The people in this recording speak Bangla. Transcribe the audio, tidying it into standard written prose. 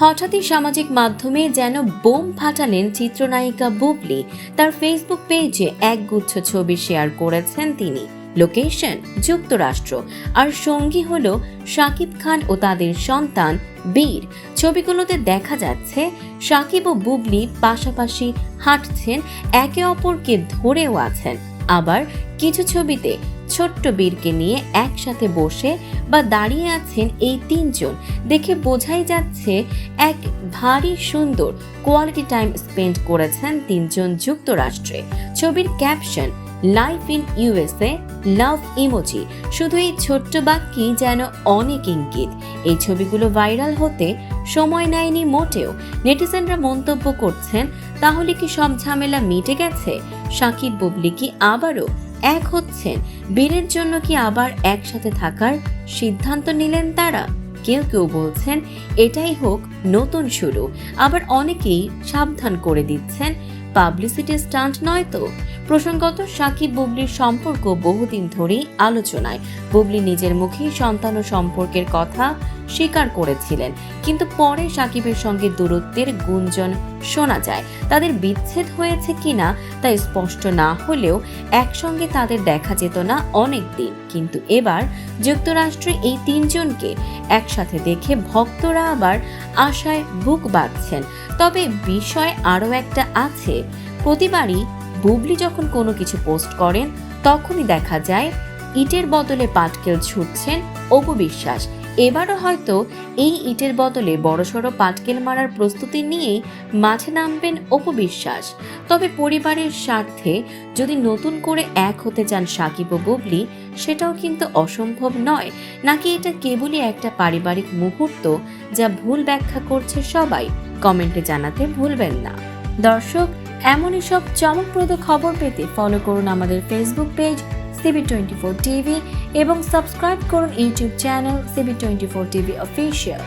হঠাৎই সামাজিক মাধ্যমে যেন বোম ফাটালেন চিত্রনায়িকা বুবলি। তার ফেসবুক পেজে একগুচ্ছ ছবি শেয়ার করেছেন তিনি। লোকেশন যুক্তরাষ্ট্র, আর সঙ্গী হলো শাকিব খান ও তাদের সন্তান বীর। ছবিগুলোতে দেখা যাচ্ছে শাকিব ও বুবলি পাশাপাশি হাঁটছেন, একে অপরকে ধরেও আছেন। আবার কিছু ছবিতে ছোট্ট বীরকে নিয়ে একসাথে বসে বা দাঁড়িয়ে আছেন এই তিনজন। দেখে বোঝাই যাচ্ছে এক ভারী সুন্দর কোয়ালিটি টাইম স্পেন্ড করেছেন তিনজন যুক্তরাষ্ট্রে। ছবির caption life in USA, love emoji. শুধু এই ছোট্ট বাক্যই যেন অনেক ইঙ্গিত। এই ছবিগুলো ভাইরাল হতে সময় নেয়নি মোটেও। নেটিজেনরা মন্তব্য করছেন, তাহলে কি সব ঝামেলা মিটে গেছে? শাকিব বুবলি কি আবারও এক হচ্ছেন? বীরের জন্য কি আবার একসাথে থাকার সিদ্ধান্ত নিলেন তারা? কেউ কেউ বলছেন এটাই হোক নতুন শুরু, আবার অনেকেই সাবধান করে দিচ্ছেন পাবলিসিটি স্টান্ট নয় তো। প্রসঙ্গত, শাকিব বুবলির সম্পর্ক বহুদিন ধরেই আলোচনায়। বুবলি নিজের মুখেই সন্তান ও সম্পর্কের কথা স্বীকার করেছিলেন, কিন্তু পরে শাকিবের সঙ্গে দূরত্বের গুঞ্জন শোনা যায়। তাদের বিচ্ছেদ হয়েছে কিনা তা স্পষ্ট না হলেও একসঙ্গে তাদের দেখা যেত না অনেক দিন। কিন্তু এবার যুক্তরাষ্ট্রে এই তিনজনকে একসাথে দেখে ভক্তরা আবার আশায় বুক বাঁধছেন। তবে বিষয় আরও একটা আছে, প্রতিবারই বুবলি যখন কোনো কিছু পোস্ট করেন তখনই দেখা যায় ইটের বদলে পাটকেল ছুটছেন অপু বিশ্বাস। এবারও হয়তো এই ইটের বদলে বড়সড় পাটকেল মারার প্রস্তুতি নিয়ে মাঠে নামবেন অপু বিশ্বাস। তবে পরিবারের স্বার্থে যদি নতুন করে এক হতে চান শাকিব ও বুবলি, সেটাও কিন্তু অসম্ভব নয়। নাকি এটা কেবলই একটা পারিবারিক মুহূর্ত যা ভুল ব্যাখ্যা করছে সবাই? কমেন্টে জানাতে ভুলবেন না। দর্শক, এমনই সব চমকপ্রদ খবর পেতে ফলো করুন আমাদের ফেসবুক পেজ CB24 TV এবং সাবস্ক্রাইব করুন YouTube channel CB24 TV official.